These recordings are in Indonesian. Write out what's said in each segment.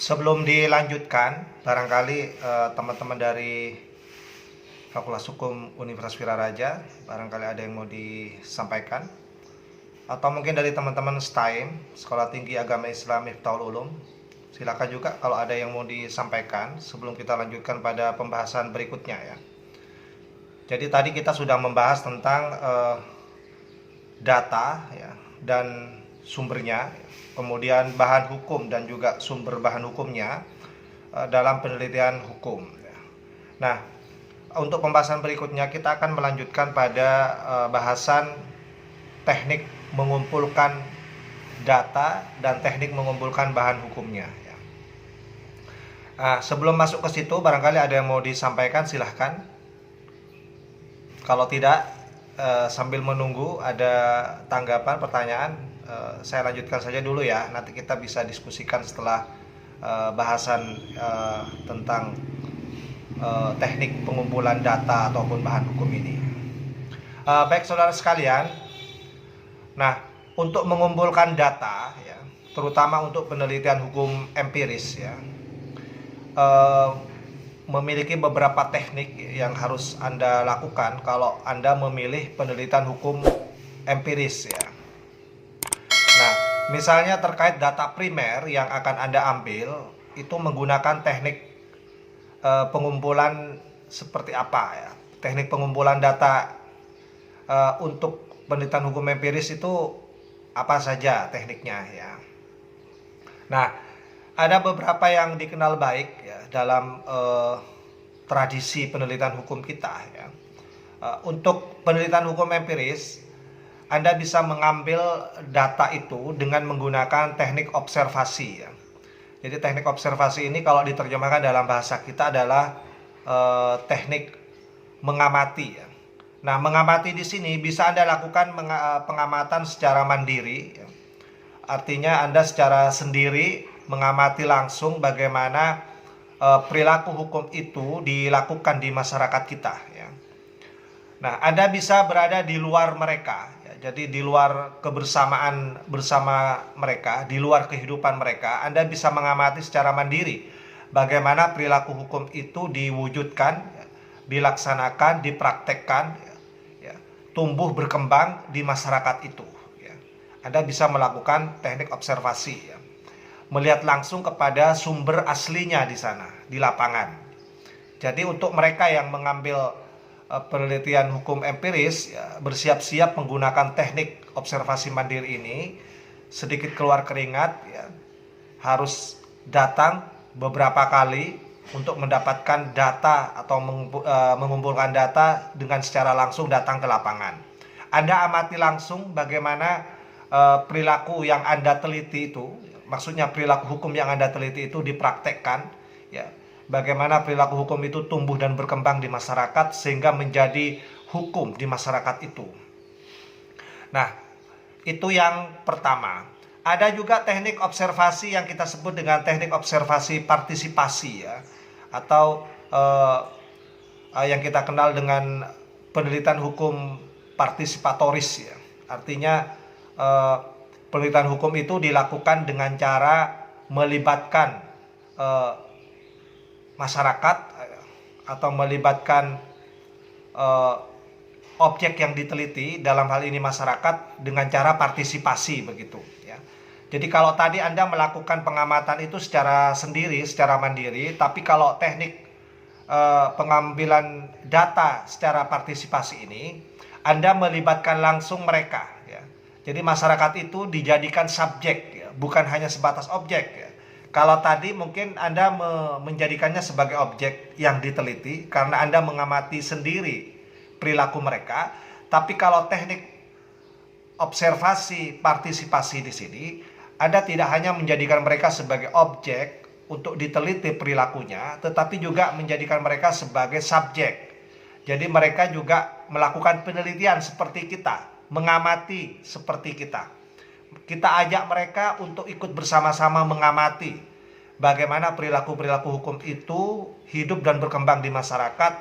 Sebelum dilanjutkan, barangkali teman-teman dari Fakultas Hukum Universitas Wiraraja barangkali ada yang mau disampaikan, atau mungkin dari teman-teman STAIM, Sekolah Tinggi Agama Islam Miftahul Ulum. Silakan juga kalau ada yang mau disampaikan sebelum kita lanjutkan pada pembahasan berikutnya ya. Jadi tadi kita sudah membahas tentang data ya, dan sumbernya, kemudian bahan hukum dan juga sumber bahan hukumnya dalam penelitian hukum. Nah, untuk pembahasan berikutnya kita akan melanjutkan pada bahasan teknik mengumpulkan data dan teknik mengumpulkan bahan hukumnya. Nah, sebelum masuk ke situ, barangkali ada yang mau disampaikan, silahkan. Kalau tidak, sambil menunggu ada tanggapan, pertanyaan, saya lanjutkan saja dulu ya. Nanti kita bisa diskusikan setelah bahasan tentang teknik pengumpulan data ataupun bahan hukum ini. Baik saudara sekalian, nah untuk mengumpulkan data ya, terutama untuk penelitian hukum empiris ya, memiliki beberapa teknik yang harus Anda lakukan kalau Anda memilih penelitian hukum empiris ya. Nah, misalnya terkait data primer yang akan Anda ambil, itu menggunakan teknik pengumpulan seperti apa ya? Teknik pengumpulan data untuk penelitian hukum empiris itu apa saja tekniknya ya? Nah, ada beberapa yang dikenal baik ya dalam tradisi penelitian hukum kita ya. Untuk penelitian hukum empiris, Anda bisa mengambil data itu dengan menggunakan teknik observasi ya. Jadi teknik observasi ini kalau diterjemahkan dalam bahasa kita adalah teknik mengamati ya. Nah, mengamati di sini bisa Anda lakukan pengamatan secara mandiri ya. Artinya Anda secara sendiri mengamati langsung bagaimana perilaku hukum itu dilakukan di masyarakat kita ya. Nah, Anda bisa berada di luar mereka ya. Jadi di luar kebersamaan bersama mereka, di luar kehidupan mereka, Anda bisa mengamati secara mandiri bagaimana perilaku hukum itu diwujudkan ya, dilaksanakan, dipraktekkan ya, tumbuh berkembang di masyarakat itu ya. Anda bisa melakukan teknik observasi ya, melihat langsung kepada sumber aslinya di sana, di lapangan. Jadi untuk mereka yang mengambil penelitian hukum empiris ya, bersiap-siap menggunakan teknik observasi mandiri ini, sedikit keluar keringat ya, harus datang beberapa kali untuk mendapatkan data atau mengumpulkan data dengan secara langsung datang ke lapangan. Anda amati langsung bagaimana perilaku yang Anda teliti itu, maksudnya perilaku hukum yang Anda teliti itu dipraktekkan ya, bagaimana perilaku hukum itu tumbuh dan berkembang di masyarakat sehingga menjadi hukum di masyarakat itu. Nah, itu yang pertama. Ada juga teknik observasi yang kita sebut dengan teknik observasi partisipasi ya, atau yang kita kenal dengan penelitian hukum partisipatoris ya. Artinya penelitian hukum itu dilakukan dengan cara melibatkan masyarakat atau melibatkan objek yang diteliti, dalam hal ini masyarakat, dengan cara partisipasi begitu ya. Jadi kalau tadi Anda melakukan pengamatan itu secara sendiri, secara mandiri, tapi kalau teknik pengambilan data secara partisipasi ini, Anda melibatkan langsung mereka ya. Jadi masyarakat itu dijadikan subjek ya, bukan hanya sebatas objek ya. Kalau tadi mungkin Anda menjadikannya sebagai objek yang diteliti karena Anda mengamati sendiri perilaku mereka, tapi kalau teknik observasi partisipasi di sini, Anda tidak hanya menjadikan mereka sebagai objek untuk diteliti perilakunya, tetapi juga menjadikan mereka sebagai subjek. Jadi mereka juga melakukan penelitian seperti kita, mengamati seperti kita. Kita ajak mereka untuk ikut bersama-sama mengamati bagaimana perilaku-perilaku hukum itu hidup dan berkembang di masyarakat,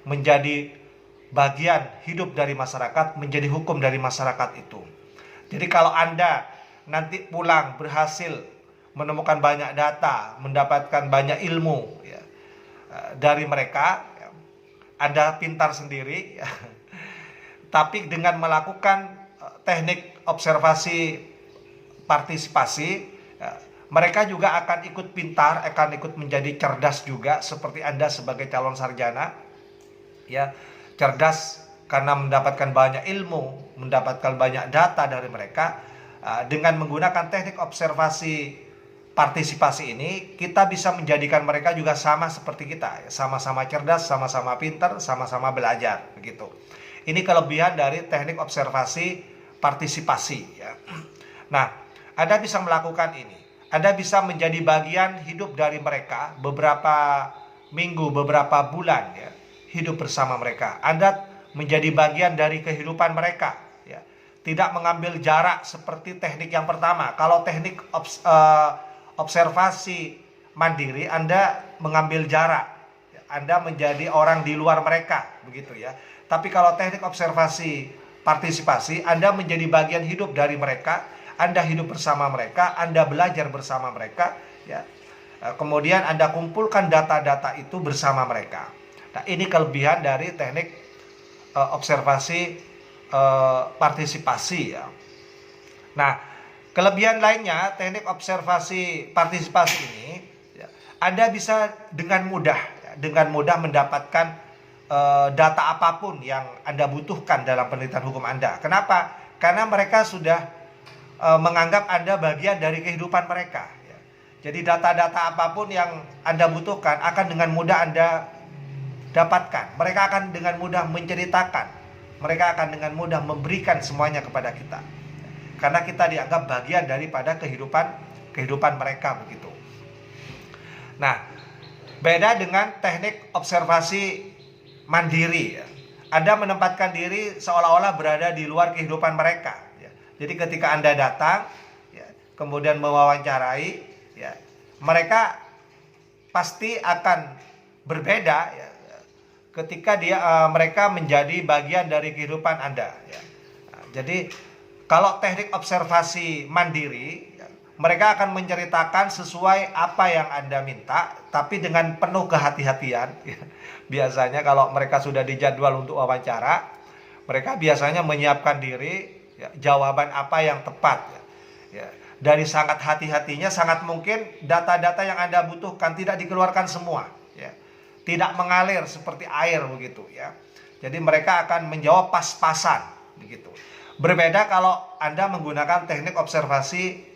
menjadi bagian hidup dari masyarakat, menjadi hukum dari masyarakat itu. Jadi kalau Anda nanti pulang berhasil menemukan banyak data, mendapatkan banyak ilmu ya, dari mereka. Ya. Anda pintar sendiri, ya. Tapi dengan melakukan teknik observasi partisipasi, ya, mereka juga akan ikut pintar, akan ikut menjadi cerdas juga seperti Anda sebagai calon sarjana. Ya, cerdas karena mendapatkan banyak ilmu, mendapatkan banyak data dari mereka. Dengan menggunakan teknik observasi partisipasi ini, kita bisa menjadikan mereka juga sama seperti kita, sama-sama cerdas, sama-sama pintar, sama-sama belajar, begitu. Ini kelebihan dari teknik observasi partisipasi. Ya. Nah, Anda bisa melakukan ini. Anda bisa menjadi bagian hidup dari mereka beberapa minggu, beberapa bulan, ya, hidup bersama mereka. Anda menjadi bagian dari kehidupan mereka, ya. Tidak mengambil jarak seperti teknik yang pertama. Kalau teknik observasi mandiri, Anda mengambil jarak, Anda menjadi orang di luar mereka, begitu ya. Tapi kalau teknik observasi partisipasi, Anda menjadi bagian hidup dari mereka, Anda hidup bersama mereka, Anda belajar bersama mereka, ya. Kemudian Anda kumpulkan data-data itu bersama mereka. Nah, ini kelebihan dari teknik observasi partisipasi, ya. Nah, kelebihan lainnya teknik observasi partisipasi ini, ya, Anda bisa dengan mudah mendapatkan data apapun yang Anda butuhkan dalam penelitian hukum Anda. Kenapa? Karena mereka sudah menganggap Anda bagian dari kehidupan mereka. Ya. Jadi data-data apapun yang Anda butuhkan akan dengan mudah Anda dapatkan. Mereka akan dengan mudah menceritakan. Mereka akan dengan mudah memberikan semuanya kepada kita. Karena kita dianggap bagian daripada kehidupan mereka, begitu. Nah, beda dengan teknik observasi mandiri, ya. Anda menempatkan diri seolah-olah berada di luar kehidupan mereka, ya. Jadi ketika Anda datang, ya, kemudian mewawancarai, ya, mereka pasti akan berbeda, ya, ketika mereka menjadi bagian dari kehidupan Anda, ya. Nah, jadi kalau teknik observasi mandiri, ya, mereka akan menceritakan sesuai apa yang Anda minta, tapi dengan penuh kehati-hatian. Ya. Biasanya kalau mereka sudah dijadwal untuk wawancara, mereka biasanya menyiapkan diri, ya, jawaban apa yang tepat. Ya. Ya. Dari sangat hati-hatinya, sangat mungkin data-data yang Anda butuhkan tidak dikeluarkan semua. Ya. Tidak mengalir seperti air, begitu. Ya. Jadi mereka akan menjawab pas-pasan, begitu. Berbeda kalau Anda menggunakan teknik observasi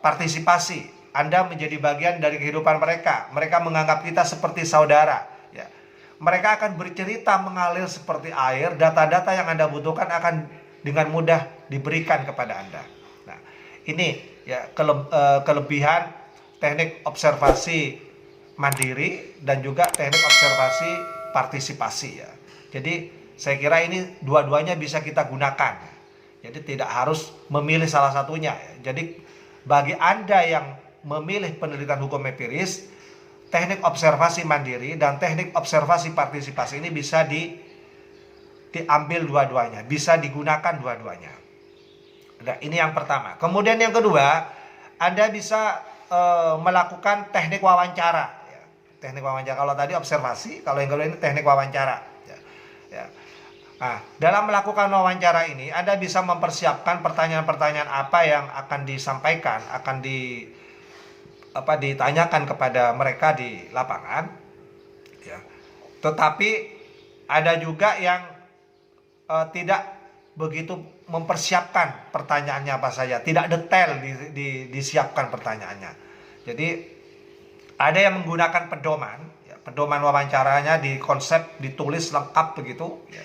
partisipasi. Anda menjadi bagian dari kehidupan mereka. Mereka menganggap kita seperti saudara. Ya. Mereka akan bercerita mengalir seperti air. Data-data yang Anda butuhkan akan dengan mudah diberikan kepada Anda. Nah, ini ya kelebihan teknik observasi mandiri dan juga teknik observasi partisipasi, ya. Jadi saya kira ini dua-duanya bisa kita gunakan. Jadi tidak harus memilih salah satunya. Jadi bagi Anda yang memilih penelitian hukum empiris, teknik observasi mandiri dan teknik observasi partisipasi ini bisa diambil dua-duanya, bisa digunakan dua-duanya. Nah, ini yang pertama. Kemudian yang kedua, Anda bisa melakukan teknik wawancara. Ya. Teknik wawancara. Kalau tadi observasi, kalau yang kedua ini teknik wawancara. Ya. Ya. Nah, dalam melakukan wawancara ini, Anda bisa mempersiapkan pertanyaan-pertanyaan apa yang akan disampaikan, akan ditanyakan kepada mereka di lapangan, ya. Tetapi ada juga yang tidak begitu mempersiapkan pertanyaannya apa saja, tidak detail disiapkan pertanyaannya. Jadi ada yang menggunakan pedoman, ya, pedoman wawancaranya dikonsep, ditulis lengkap begitu, ya.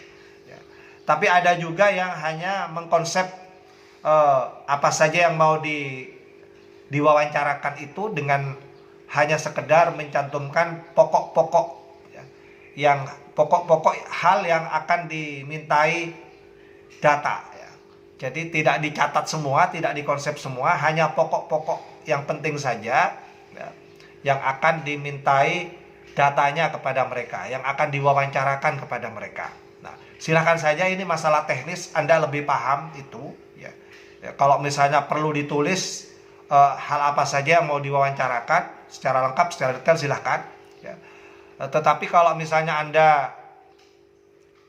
Tapi ada juga yang hanya mengkonsep apa saja yang mau diwawancarakan itu dengan hanya sekedar mencantumkan pokok-pokok, ya, yang pokok-pokok hal yang akan dimintai data, ya. Jadi tidak dicatat semua, tidak dikonsep semua, hanya pokok-pokok yang penting saja, ya, yang akan dimintai datanya kepada mereka, yang akan diwawancarakan kepada mereka. Nah, silakan saja, ini masalah teknis, Anda lebih paham itu, ya. Ya, kalau misalnya perlu ditulis hal apa saja yang mau diwawancarakan secara lengkap, secara detail, silahkan ya. Tetapi kalau misalnya Anda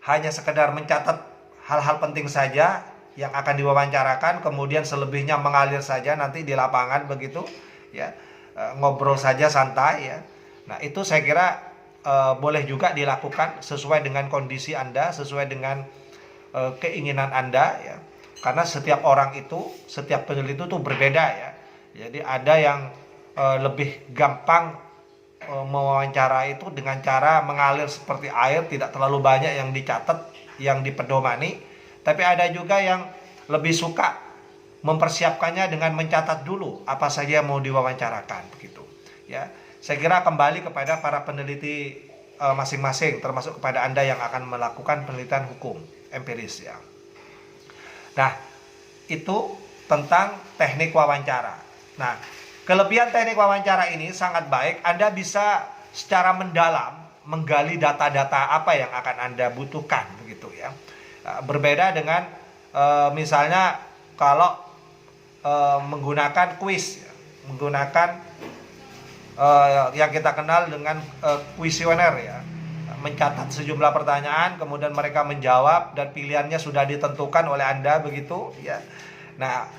hanya sekedar mencatat hal-hal penting saja yang akan diwawancarakan, kemudian selebihnya mengalir saja nanti di lapangan begitu ya, ngobrol saja santai ya. Nah, itu saya kira boleh juga dilakukan sesuai dengan kondisi Anda, sesuai dengan keinginan Anda ya. Karena setiap orang itu, setiap peneliti itu berbeda ya. Jadi ada yang lebih gampang mewawancara itu dengan cara mengalir seperti air, tidak terlalu banyak yang dicatat, yang dipedomani. Tapi ada juga yang lebih suka mempersiapkannya dengan mencatat dulu apa saja yang mau diwawancarakan begitu. Ya, saya kira kembali kepada para peneliti masing-masing, termasuk kepada Anda yang akan melakukan penelitian hukum empiris ya. Nah, itu tentang teknik wawancara. Nah, kelebihan teknik wawancara ini sangat baik. Anda bisa secara mendalam menggali data-data apa yang akan Anda butuhkan begitu ya. Berbeda dengan misalnya kalau menggunakan kuis ya, menggunakan yang kita kenal dengan kuesioner ya, mencatat sejumlah pertanyaan kemudian mereka menjawab dan pilihannya sudah ditentukan oleh Anda begitu ya. Nah,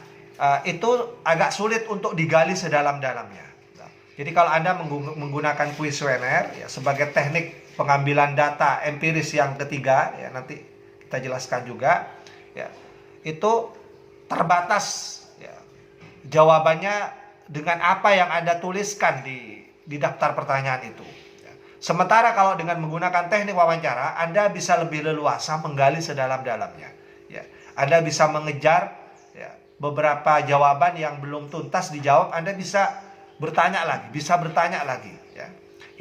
itu agak sulit untuk digali sedalam-dalamnya. Nah, jadi kalau Anda menggunakan kuesioner ya sebagai teknik pengambilan data empiris yang ketiga ya, nanti kita jelaskan juga ya, itu terbatas ya, jawabannya dengan apa yang Anda tuliskan di daftar pertanyaan itu ya. Sementara kalau dengan menggunakan teknik wawancara, Anda bisa lebih leluasa menggali sedalam-dalamnya ya. Anda bisa mengejar ya, beberapa jawaban yang belum tuntas dijawab, Anda bisa bertanya lagi ya.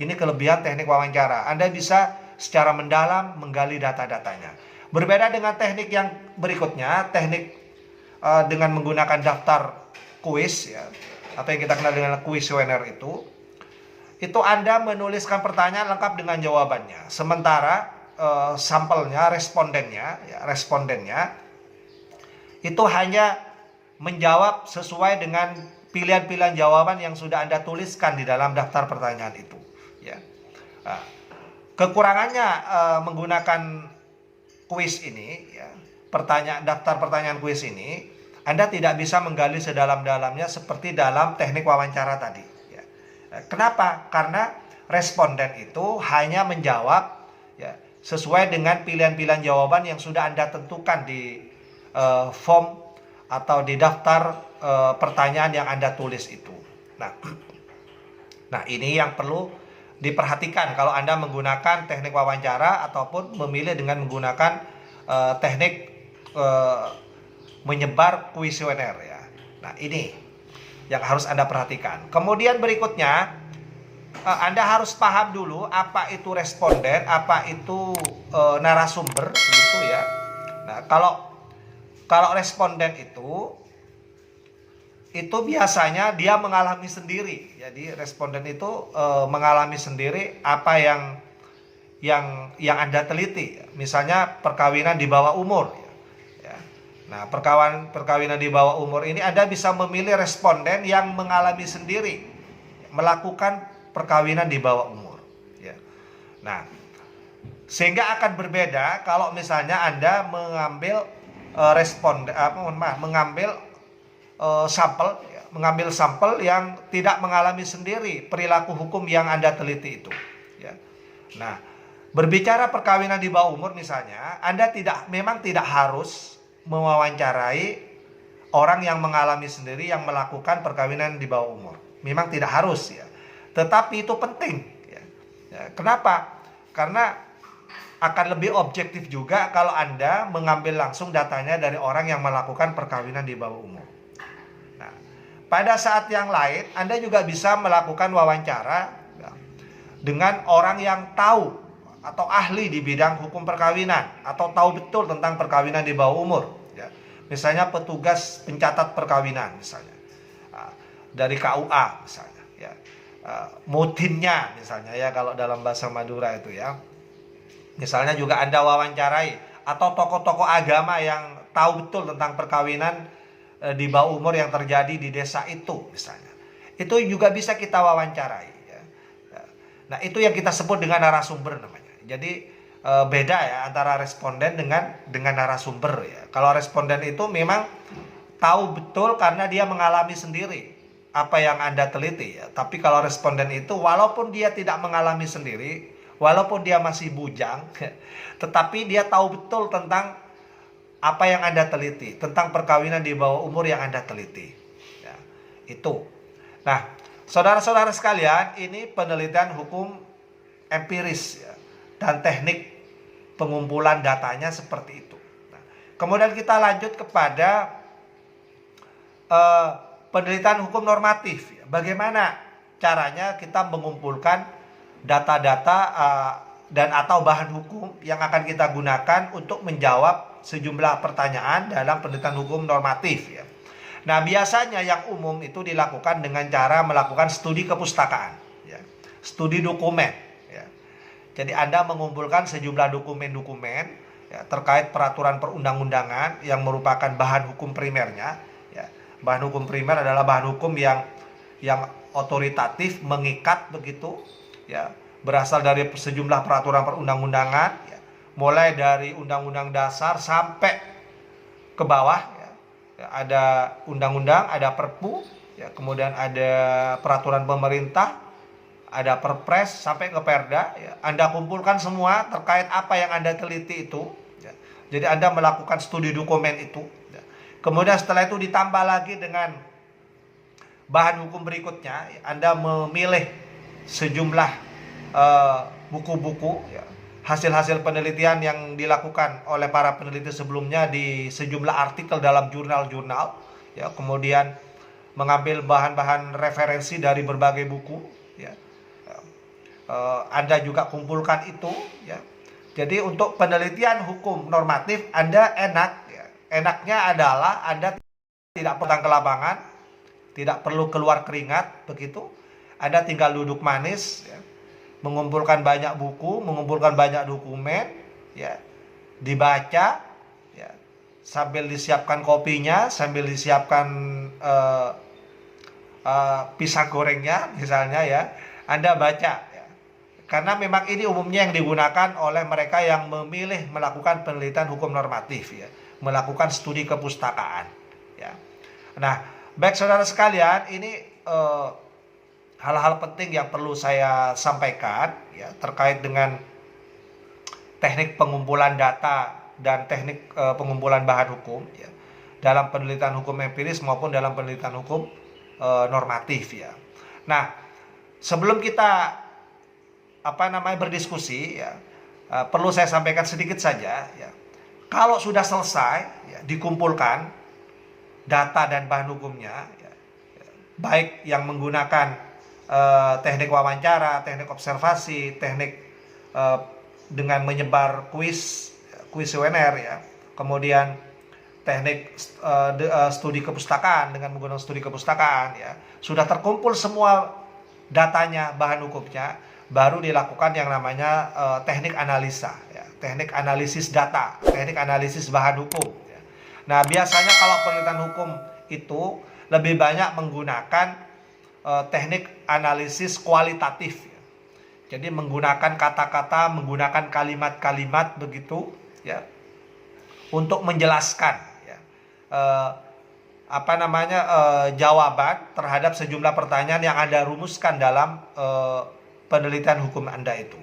Ini kelebihan teknik wawancara. Anda bisa secara mendalam menggali data-datanya. Berbeda dengan teknik yang berikutnya, teknik dengan menggunakan daftar kuis ya, atau yang kita kenal dengan kuesioner itu Anda menuliskan pertanyaan lengkap dengan jawabannya. Sementara sampelnya, respondennya itu hanya menjawab sesuai dengan pilihan-pilihan jawaban yang sudah Anda tuliskan di dalam daftar pertanyaan itu ya. Nah, kekurangannya menggunakan kuis ini ya, daftar pertanyaan kuis ini, Anda tidak bisa menggali sedalam-dalamnya seperti dalam teknik wawancara tadi ya. Kenapa? Karena responden itu hanya menjawab ya, sesuai dengan pilihan-pilihan jawaban yang sudah Anda tentukan di form atau di daftar pertanyaan yang Anda tulis itu. Nah, ini yang perlu diperhatikan kalau Anda menggunakan teknik wawancara ataupun memilih dengan menggunakan teknik menyebar kuesioner ya. Nah, ini yang harus Anda perhatikan. Kemudian berikutnya, Anda harus paham dulu apa itu responden, apa itu narasumber gitu ya. Nah, kalau responden itu biasanya dia mengalami sendiri. Jadi responden itu mengalami sendiri apa yang Anda teliti. Misalnya perkawinan di bawah umur. Ya. Nah, perkawinan di bawah umur ini Anda bisa memilih responden yang mengalami sendiri melakukan perkawinan di bawah umur. Ya. Nah, sehingga akan berbeda kalau misalnya Anda mengambil mengambil sampel yang tidak mengalami sendiri perilaku hukum yang Anda teliti itu ya. Nah, berbicara perkawinan di bawah umur misalnya, Anda memang tidak harus mewawancarai orang yang mengalami sendiri yang melakukan perkawinan di bawah umur. Memang tidak harus ya. Tetapi itu penting ya. Ya, kenapa? Karena akan lebih objektif juga kalau Anda mengambil langsung datanya dari orang yang melakukan perkawinan di bawah umur. Nah, pada saat yang lain Anda juga bisa melakukan wawancara ya, dengan orang yang tahu atau ahli di bidang hukum perkawinan atau tahu betul tentang perkawinan di bawah umur ya. Misalnya petugas pencatat perkawinan misalnya dari KUA misalnya ya, mutinnya misalnya ya kalau dalam bahasa Madura itu ya. Misalnya juga Anda wawancarai atau tokoh-tokoh agama yang tahu betul tentang perkawinan di bawah umur yang terjadi di desa itu misalnya. Itu juga bisa kita wawancarai ya. Nah, itu yang kita sebut dengan narasumber namanya. Jadi beda ya antara responden dengan narasumber ya. Kalau responden itu memang tahu betul karena dia mengalami sendiri apa yang Anda teliti ya. Tapi kalau responden itu walaupun dia tidak mengalami sendiri, walaupun dia masih bujang, tetapi dia tahu betul tentang apa yang Anda teliti, tentang perkawinan di bawah umur yang Anda teliti. Ya, itu. Nah, saudara-saudara sekalian, ini penelitian hukum empiris ya, dan teknik pengumpulan datanya seperti itu. Nah, kemudian kita lanjut kepada penelitian hukum normatif. Ya. Bagaimana caranya kita mengumpulkan data-data dan atau bahan hukum yang akan kita gunakan untuk menjawab sejumlah pertanyaan dalam penelitian hukum normatif ya. Nah, biasanya yang umum itu dilakukan dengan cara melakukan studi kepustakaan ya. Studi dokumen ya. Jadi Anda mengumpulkan sejumlah dokumen-dokumen ya, terkait peraturan perundang-undangan yang merupakan bahan hukum primernya ya. Bahan hukum primer adalah bahan hukum yang otoritatif, mengikat begitu ya, berasal dari sejumlah peraturan perundang-undangan mulai dari undang-undang dasar sampai ke bawah ya. Ada undang-undang, ada perpu ya, kemudian ada peraturan pemerintah, ada perpres sampai ke perda ya. Anda kumpulkan semua terkait apa yang Anda teliti itu ya. Jadi Anda melakukan studi dokumen itu ya. Kemudian setelah itu ditambah lagi dengan bahan hukum berikutnya ya. Anda memilih sejumlah buku-buku ya, hasil-hasil penelitian yang dilakukan oleh para peneliti sebelumnya di sejumlah artikel dalam jurnal-jurnal ya, kemudian mengambil bahan-bahan referensi dari berbagai buku ya. Anda juga kumpulkan itu ya. Jadi untuk penelitian hukum normatif Anda enaknya adalah Anda tidak perlu ke lapangan, tidak perlu keluar keringat begitu. Anda tinggal duduk manis ya, mengumpulkan banyak buku, mengumpulkan banyak dokumen, ya, dibaca, ya, sambil disiapkan kopinya, sambil disiapkan pisang gorengnya, misalnya ya, Anda baca, ya. Karena memang ini umumnya yang digunakan oleh mereka yang memilih melakukan penelitian hukum normatif, ya, melakukan studi kepustakaan, ya. Nah, baik saudara sekalian, ini hal-hal penting yang perlu saya sampaikan ya, terkait dengan teknik pengumpulan data dan teknik pengumpulan bahan hukum ya, dalam penelitian hukum empiris maupun dalam penelitian hukum normatif ya. Nah, sebelum kita berdiskusi ya, perlu saya sampaikan sedikit saja ya. Kalau sudah selesai ya, dikumpulkan data dan bahan hukumnya ya, baik yang menggunakan teknik wawancara, teknik observasi, teknik dengan menyebar kuesioner ya, kemudian teknik studi kepustakaan dengan menggunakan studi kepustakaan ya, sudah terkumpul semua datanya, bahan hukumnya, baru dilakukan yang namanya teknik analisa ya, teknik analisis data, teknik analisis bahan hukum ya. Nah, biasanya kalau penelitian hukum itu lebih banyak menggunakan teknik analisis kualitatif ya. Jadi menggunakan kata-kata, menggunakan kalimat-kalimat begitu ya, untuk menjelaskan ya, jawaban terhadap sejumlah pertanyaan yang Anda rumuskan dalam penelitian hukum Anda itu.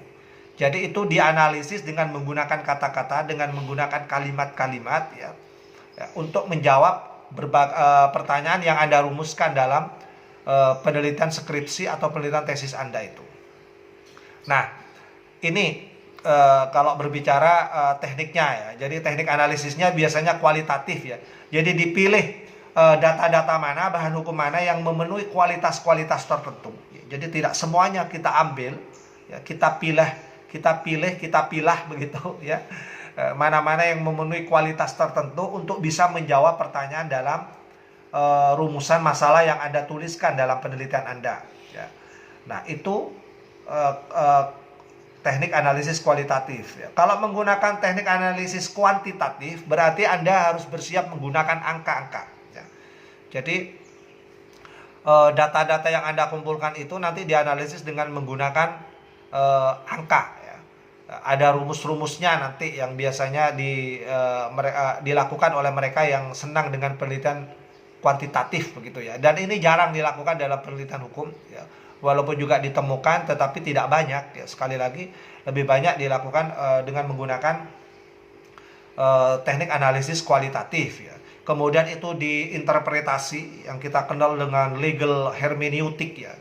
Jadi itu dianalisis dengan menggunakan kata-kata, dengan menggunakan kalimat-kalimat ya, untuk menjawab pertanyaan yang Anda rumuskan dalam penelitian skripsi atau penelitian tesis Anda itu. Nah, ini kalau berbicara tekniknya ya. Jadi teknik analisisnya biasanya kualitatif ya. Jadi dipilih data-data mana, bahan hukum mana yang memenuhi kualitas-kualitas tertentu. Jadi tidak semuanya kita ambil, ya, kita pilah begitu ya. Mana-mana yang memenuhi kualitas tertentu untuk bisa menjawab pertanyaan dalam rumusan masalah yang Anda tuliskan dalam penelitian Anda ya. Nah, itu teknik analisis kualitatif ya. Kalau menggunakan teknik analisis kuantitatif berarti Anda harus bersiap menggunakan angka-angka ya. Jadi data-data yang Anda kumpulkan itu nanti dianalisis dengan menggunakan angka ya. Ada rumus-rumusnya nanti yang biasanya dilakukan oleh mereka yang senang dengan penelitian kuantitatif begitu ya. Dan ini jarang dilakukan dalam penelitian hukum ya. Walaupun juga ditemukan tetapi tidak banyak ya. Sekali lagi lebih banyak dilakukan dengan menggunakan teknik analisis kualitatif ya. Kemudian itu diinterpretasi yang kita kenal dengan legal hermeneutik ya.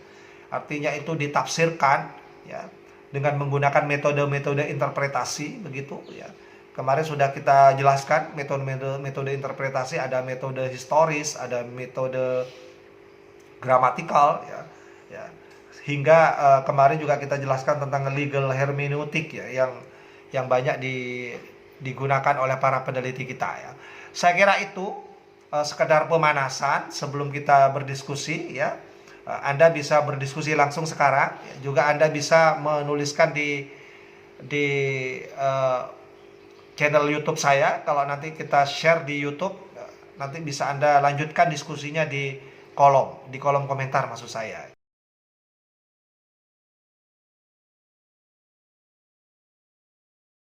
Artinya itu ditafsirkan ya dengan menggunakan metode-metode interpretasi begitu ya. Kemarin sudah kita jelaskan metode interpretasi, ada metode historis, ada metode gramatikal ya. Ya. Hingga kemarin juga kita jelaskan tentang legal hermeneutik ya yang banyak digunakan oleh para peneliti kita ya. Saya kira itu sekedar pemanasan sebelum kita berdiskusi ya. Anda bisa berdiskusi langsung sekarang ya. Juga Anda bisa menuliskan di channel YouTube saya. Kalau nanti kita share di YouTube, nanti bisa Anda lanjutkan diskusinya di kolom komentar maksud saya.